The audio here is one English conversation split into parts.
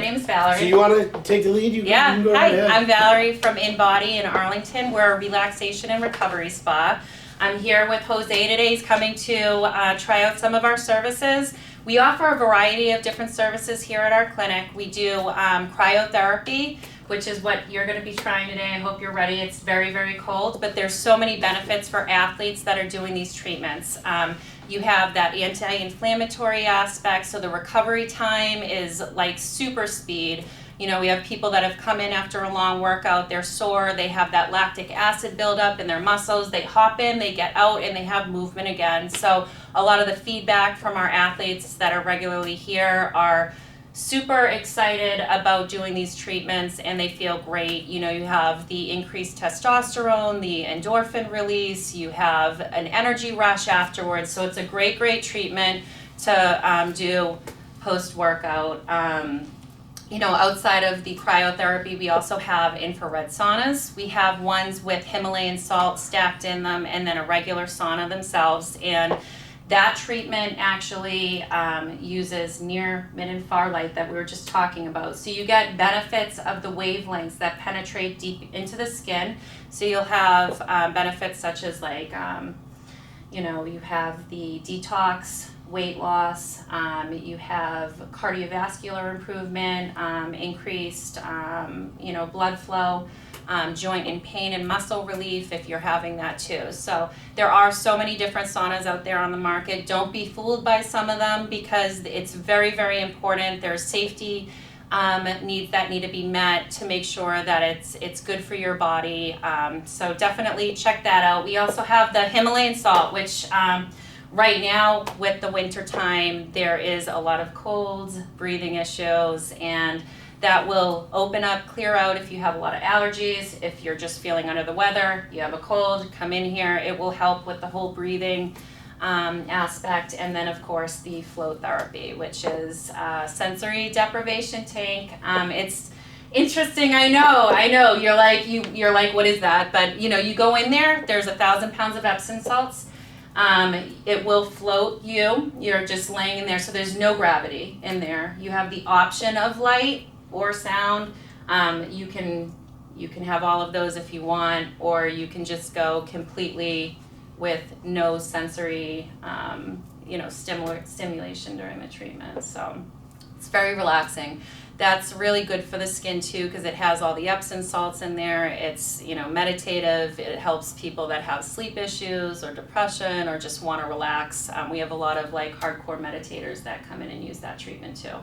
name is Valerie. So you want to take the lead? You Yeah, can go hi, ahead. I'm Valerie from inBody in Arlington. We're a relaxation and recovery spa. I'm here with Jose today. He's coming to try out some of our services. We offer a variety of different services here at our clinic. We do cryotherapy, which is what you're going to be trying today. I hope you're ready. It's very, very cold, but there's so many benefits for athletes that are doing these treatments. You have that anti-inflammatory aspect, so the recovery time is like super speed. You know, we have people that have come in after a long workout, they're sore, they have that lactic acid buildup in their muscles, they hop in, they get out, and they have movement again. So a lot of the feedback from our athletes that are regularly here are super excited about doing these treatments, and they feel great. You know, you have the increased testosterone, the endorphin release, you have an energy rush afterwards. So it's a great, great treatment to do post-workout. You know, outside of the cryotherapy, we also have infrared saunas. We have ones with Himalayan salt stacked in them, and then a regular sauna themselves. And that treatment actually uses near, mid, and far light that we were just talking about. So you get benefits of the wavelengths that penetrate deep into the skin. So you'll have benefits such as like, you know, you have the detox, weight loss, you have cardiovascular improvement, increased, you know, blood flow, joint and pain and muscle relief if you're having that too. So there are so many different saunas out there on the market. Don't be fooled by some of them because it's very, very important. There's safety needs that need to be met to make sure that it's good for your body. So definitely check that out. We also have the Himalayan salt, which right now with the winter time, there is a lot of colds, breathing issues, and that will open up, clear out if you have a lot of allergies, if you're just feeling under the weather, you have a cold, come in here. It will help with the whole breathing aspect. And then of course the flow therapy, which is sensory deprivation tank. It's interesting, I know, you're like, what is that? But you know, you go in there, there's 1,000 pounds of Epsom salts. It will float you, you're just laying in there, so there's no gravity in there. You have the option of light or sound. You can have all of those if you want, or you can just go completely with no sensory you know, stimulation during the treatment. So it's very relaxing. That's really good for the skin too, because it has all the Epsom salts in there. It's, you know, meditative. It helps people that have sleep issues or depression or just want to relax. We have a lot of like hardcore meditators that come in and use that treatment too.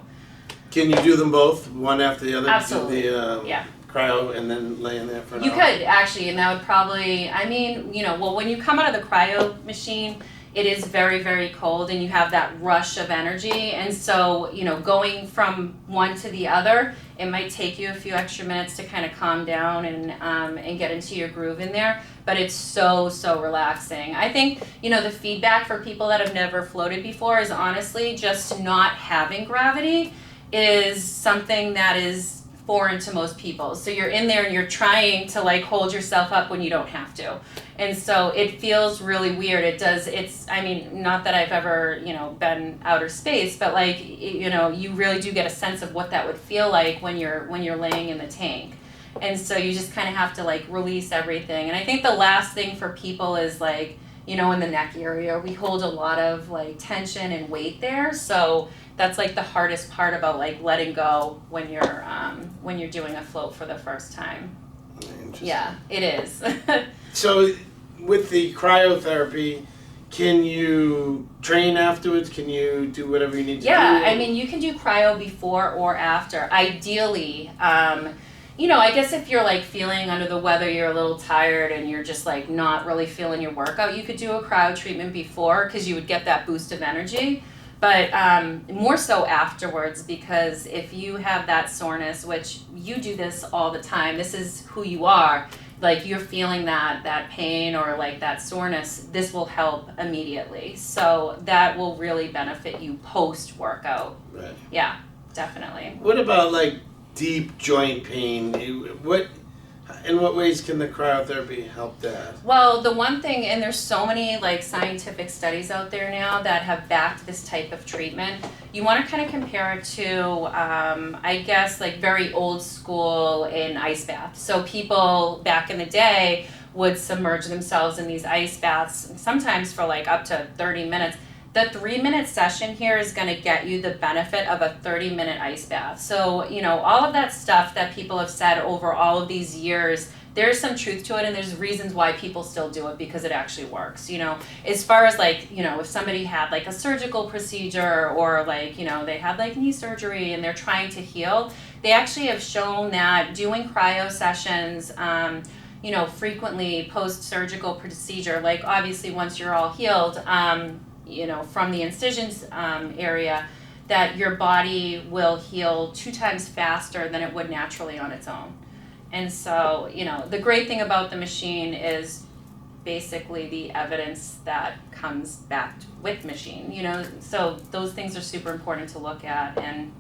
Can you do them both, one after the other? Absolutely. Do the yeah. cryo and then lay in there for an You hour? could actually, and that would probably, I mean, you know, well, when you come out of the cryo machine, it is very, very cold and you have that rush of energy. And so, you know, going from one to the other, it might take you a few extra minutes to kind of calm down and get into your groove in there. But it's so, so relaxing. I think, you know, the feedback for people that have never floated before is honestly just not having gravity is something that is foreign to most people. So you're in there and you're trying to like hold yourself up when you don't have to. And so it feels really weird. I mean, not that I've ever, you know, been outer space, but like, you know, you really do get a sense of what that would feel like when you're laying in the tank. And so you just kind of have to like release everything. And I think the last thing for people is like, you know, in the neck area, we hold a lot of like tension and weight there. So that's like the hardest part about like letting go when you're doing a float for the first time. Yeah, it is. So with the cryotherapy, can you train afterwards? Can you do whatever you need to do? Yeah, I mean, you can do cryo before or after. Ideally, you know, I guess if you're like feeling under the weather, you're a little tired and you're just like not really feeling your workout, you could do a cryo treatment before because you would get that boost of energy. But more so afterwards, because if you have that soreness, which you do this all the time, this is who you are, like you're feeling that pain or like that soreness, this will help immediately. So that will really benefit you post-workout. Right. Yeah, definitely. What about like deep joint pain? In what ways can the cryotherapy help that? Well, the one thing, and there's so many like scientific studies out there now that have backed this type of treatment. You want to kind of compare it to, I guess, like very old school in ice baths. So people back in the day would submerge themselves in these ice baths, sometimes for like up to 30 minutes. The 3-minute session here is going to get you the benefit of a 30-minute ice bath. So, you know, all of that stuff that people have said over all of these years, there's some truth to it, and there's reasons why people still do it, because it actually works. You know, as far as like, you know, if somebody had like a surgical procedure, or like, you know, they had like knee surgery and they're trying to heal, they actually have shown that doing cryo sessions, you know, frequently post-surgical procedure, like obviously once you're all healed, you know, from the incisions area, that your body will heal 2 times faster than it would naturally on its own. And so, you know, the great thing about the machine is basically the evidence that comes back with machine, you know, so those things are super important to look at, and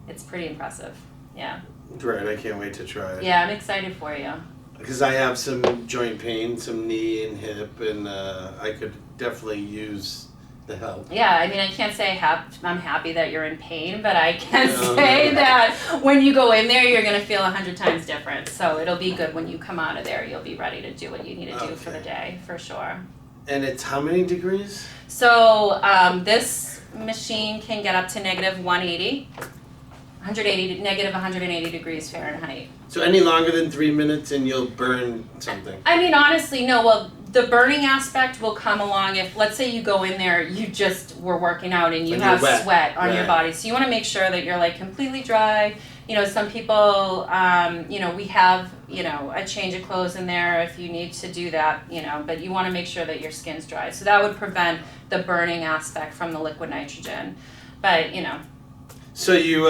it's pretty impressive. Yeah. Right, I can't wait to try it. Yeah, I'm excited for you. Because I have some joint pain, some knee and hip, and I could definitely use the help. Yeah, I mean, I can't say I'm happy that you're in pain, but I can say that when you go in there, you're going to feel 100 times different. So it'll be good when you come out of there. You'll be ready to do what you need to do for the day, for sure. And it's how many degrees? So this machine can get up to negative 180, negative 180 degrees Fahrenheit. So any longer than 3 minutes and you'll burn something? I mean, honestly, no. Well, the burning aspect will come along if, let's say you go in there, you just were working out and you have sweat on your body. So you want to make sure that you're like completely dry. You know, some people, you know, we have, you know, a change of clothes in there if you need to do that, you know, but you want to make sure that your skin's dry. So that would prevent the burning aspect from the liquid nitrogen. But, you know. So you,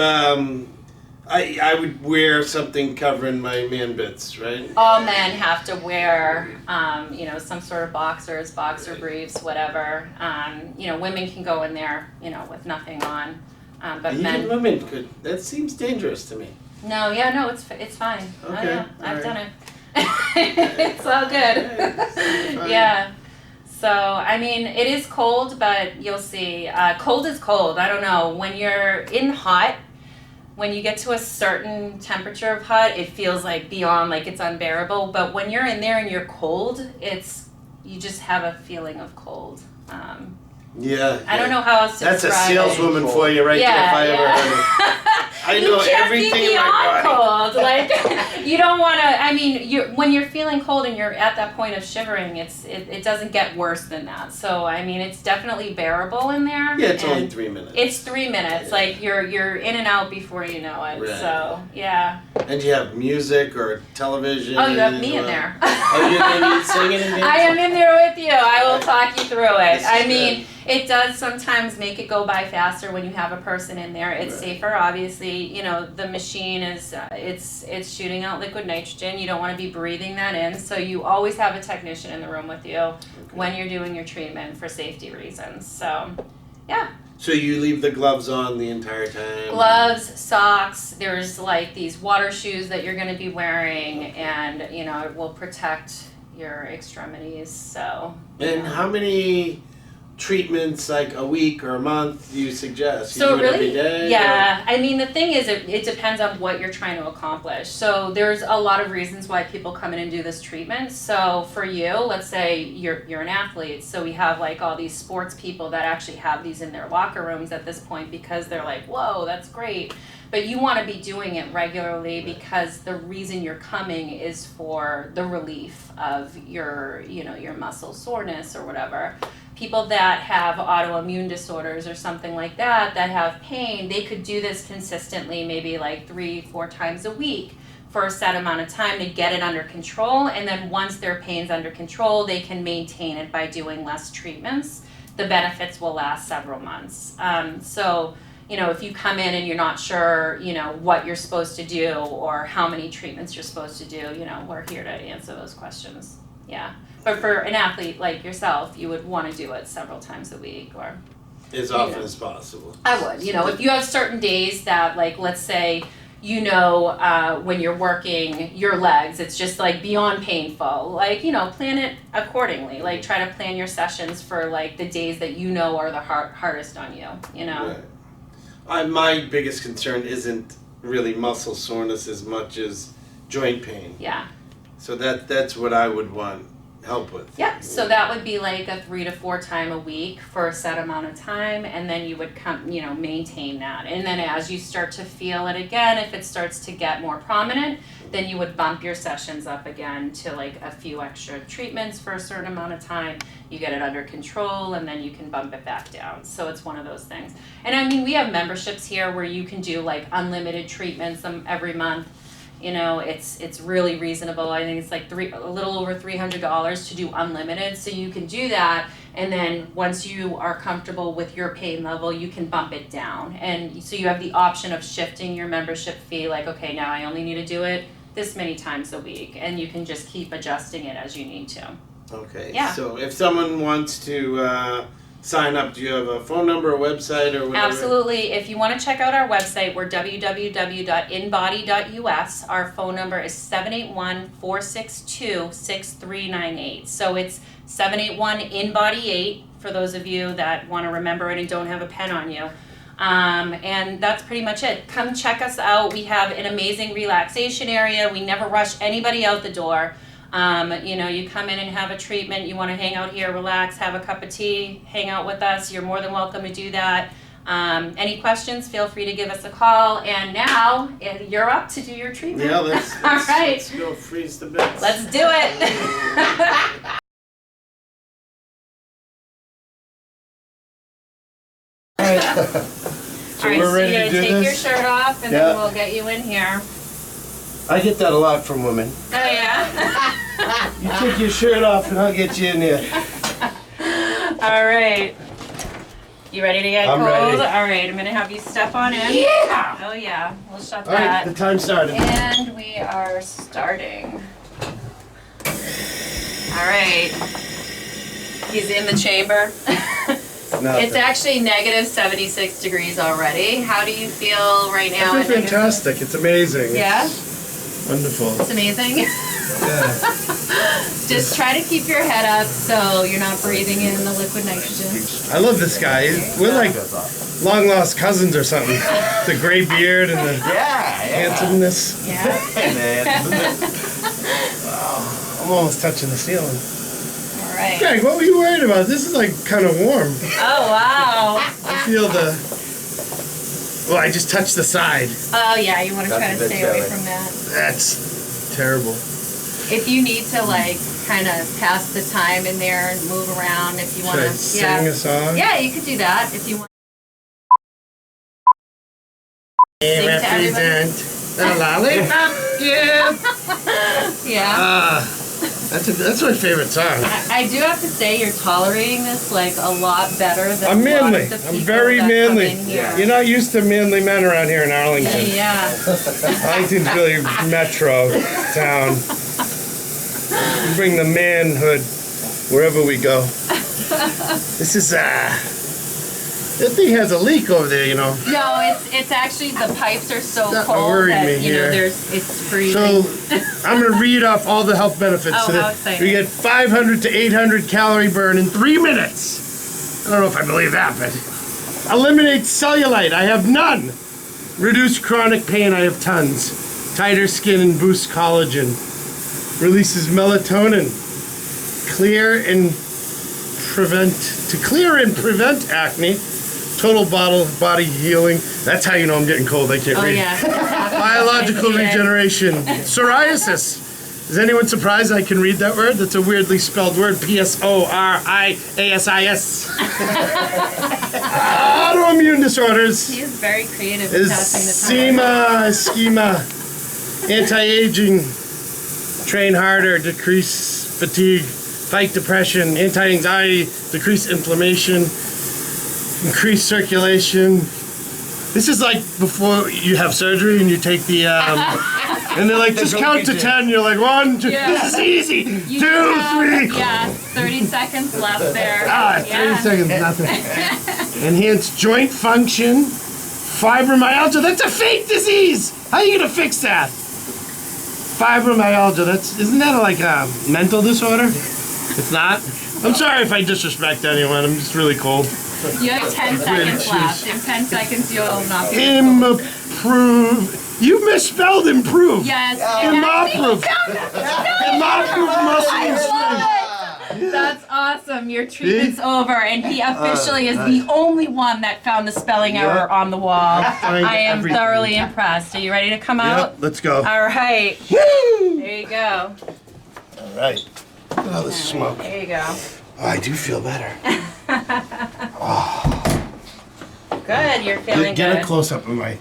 I would wear something covering my man bits, right? All men have to wear, you know, some sort of boxers, boxer briefs, whatever. You know, women can go in there, you know, with nothing on. But even men. Women could. That seems dangerous to me. No, yeah, no, it's fine. Okay. Oh, yeah, I've right. done it. It's all good. Yeah. So, I mean, it is cold, but you'll see. Cold is cold. I don't know. When you're in hot, when you get to a certain temperature of hot, it feels like beyond, like it's unbearable. But when you're in there and you're cold, you just have a feeling of cold. Yeah. I don't know how else to That's a describe saleswoman for you right there, if I ever heard it. I know everything in my body. Cold. Like, you don't want to, I mean, when you're feeling cold and you're at that point of shivering, it doesn't get worse than that. So, I mean, it's definitely bearable in there. Yeah, it's only 3 minutes. It's 3 minutes. Yeah. Like, you're in and out before you know it. Right. So, yeah. And do you have music or television? Oh, you have me in there. Oh, you're singing and dancing? I am in there with you. I will talk you through it. I mean, it does sometimes make it go by faster when you have a person in there. It's safer, obviously. You know, the machine is, it's shooting out liquid nitrogen. You don't want to be breathing that in. So you always have a technician in the room with you when you're doing your treatment for safety reasons. So, yeah. So you leave the gloves on the entire time? Gloves, socks, there's like these water shoes that you're going to be wearing, and, you know, it will protect your extremities. So. And how many treatments, like a week or a month, do you suggest? So you do it really, every day? yeah. I mean, the thing is, it depends on what you're trying to accomplish. So there's a lot of reasons why people come in and do this treatment. So for you, let's say you're an athlete. So we have like all these sports people that actually have these in their locker rooms at this point, because they're like, whoa, that's great. But you want to be doing it regularly, because the reason you're coming is for the relief of your, you know, your muscle soreness or whatever. People that have autoimmune disorders or something like that have pain, they could do this consistently, maybe like 3-4 times a week for a set amount of time to get it under control. And then once their pain's under control, they can maintain it by doing less treatments. The benefits will last several months. So, you know, if you come in and you're not sure, you know, what you're supposed to do or how many treatments you're supposed to do, you know, we're here to answer those questions. Yeah. But for an athlete like yourself, you would want to do it several times a week, or as often as possible. I would. You know, if you have certain days that, like, let's say you know, when you're working your legs, it's just like beyond painful. Like, you know, plan it accordingly. Like, try to plan your sessions for like the days that you know are the hardest on you, you know? Right. My biggest concern isn't really muscle soreness as much as joint pain. Yeah. So that's what I would want help with. Yeah, so that would be like a 3 to 4 time a week for a set amount of time, and then you would come, you know, maintain that. And then as you start to feel it again, if it starts to get more prominent, then you would bump your sessions up again to like a few extra treatments for a certain amount of time. You get it under control, and then you can bump it back down. So it's one of those things. And I mean, we have memberships here where you can do like unlimited treatments every month. You know, it's really reasonable. I think it's like a little over $300 to do unlimited. So you can do that, and then once you are comfortable with your pain level, you can bump it down. And so you have the option of shifting your membership fee. Like, okay, now I only need to do it this many times a week, and you can just keep adjusting it as you need to. Okay. Yeah. So if someone wants to sign up, do you have a phone number, a website, or whatever? Absolutely. If you want to check out our website, we're www.inbody.us. Our phone number is 781-462-6398. So it's 781-INBODY8 for those of you that want to remember it and don't have a pen on you. And that's pretty much it. Come check us out. We have an amazing relaxation area. We never rush anybody out the door. You know, you come in and have a treatment, you want to hang out here, relax, have a cup of tea, hang out with us, you're more than welcome to do that. Any questions, feel free to give us a call. And now, you're up to do your treatment. Yeah, let's go freeze the bits. Let's do it. So we're ready to do take this? your shirt off, and then we'll get you in here. I get that a lot from women. Oh, yeah? You take your shirt off and I'll get you in there. All right. You ready to get I'm cold? ready. All right, I'm going to have you step on in. Yeah! Oh, yeah. We'll shut All right, that. the time started. And we are starting. All right. He's in the chamber. It's actually negative 76 degrees already. How do you feel right now? I feel fantastic. It's amazing. Yeah? Wonderful. It's amazing. Yeah. Just try to keep your head up so you're not breathing in the liquid nitrogen. I love this guy. We're like long lost cousins or something. The gray beard and the handsomeness. Yeah. Wow. I'm almost touching the ceiling. All right. Greg, what were you worried about? This is like kind of warm. Oh, wow. I feel the... Well, I just touched the side. Oh, yeah, you want to try to stay away from that. That's terrible. If you need to, like, kind of pass the time in there and move around, if you want Should I to. sing a song? Yeah, you could do that if you want. I represent the lollipop. Yeah. That's my favorite song. I do have to say you're tolerating this like a lot better than I'm a lot manly. of the I'm people very that manly. come in here. You're not used to manly men around here in Arlington. Yeah. Arlington's really metro town. We bring the manhood wherever we go. This is that thing has a leak over there, you know. No, it's actually the pipes are so That cold worried that me you know here. it's freezing. So I'm gonna read off all the health benefits. Oh, so how that exciting. we get 500 to 800 calorie burn in 3 minutes. I don't know if I believe that, but eliminates cellulite. I have none. Reduce chronic pain. I have tons. Tighter skin and boosts collagen. Releases melatonin. Clear and prevent acne. Total body healing. That's how you know I'm getting cold. I can't Oh read. yeah. Biological Yeah. regeneration. Psoriasis. Is anyone surprised I can read that word? That's a weirdly spelled word. Psoriasis. Autoimmune disorders. He is very creative in passing the time. Schema. Anti-aging. Train harder. Decrease fatigue. Fight depression. Anti-anxiety. Decrease inflammation. Increase circulation. This is like before you have surgery and you take the and they're like, just count to 10. You're like, 1, 2. Yeah. This is easy. You 2, have, 3. Yeah, 30 seconds left there. 30 seconds, nothing. Enhance joint function. Fibromyalgia. That's a fake disease. How are you gonna fix that? Fibromyalgia. Isn't that like a mental disorder? It's not. I'm sorry if I disrespect anyone. I'm just really cold. You have 10 seconds left. In 10 seconds, you'll not be. Improve. You misspelled improve. Yes. Improve. Improve muscle strength. That's awesome. Your treatment's over, and he officially is the only one that found the spelling error on the wall. I am everything. thoroughly impressed. Are you ready to come out? Yep, let's go. All right. Woo! There you go. All right. Look at all this smoke. There you go. Oh, I do feel better. Good. You're feeling Get good. a close up of my.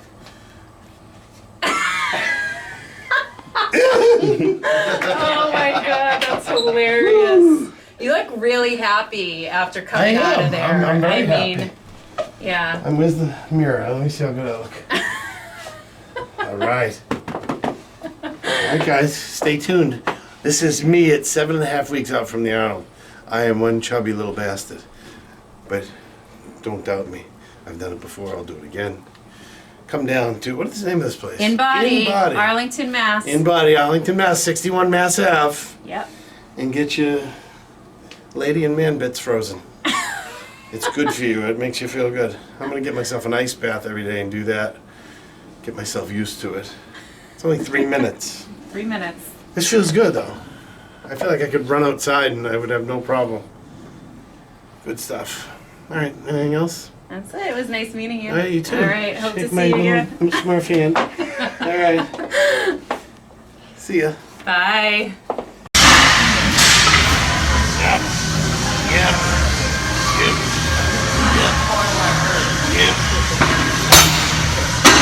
Oh my God, that's hilarious. You look really happy after coming out of there. I'm very happy. Yeah. I'm with the mirror. Let me see how good I look. All right. All right, guys, stay tuned. This is me at 7.5 weeks out from the Arnold. I am one chubby little bastard. But don't doubt me. I've done it before. I'll do it again. Come down to, what is the name of this place? inBody, inBody. Arlington, Mass. inBody, Arlington, Mass. 61 Mass Ave. Yep. And get your lady and man bits frozen. It's good for you. It makes you feel good. I'm going to get myself an ice bath every day and do that. Get myself used to it. It's only 3 minutes. 3 minutes. This feels good, though. I feel like I could run outside and I would have no problem. Good stuff. All right, anything else? That's it. It was nice meeting you. All right, you too. All right. Hope to Shake see my you again. Smurf hand. All right. See ya. Bye.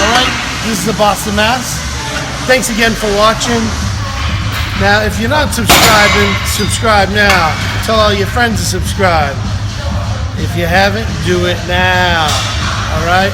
Alright, this is the Boston Mass. Thanks again for watching. Now, if you're not subscribing, subscribe now. Tell all your friends to subscribe. If you haven't, do it now. Alright?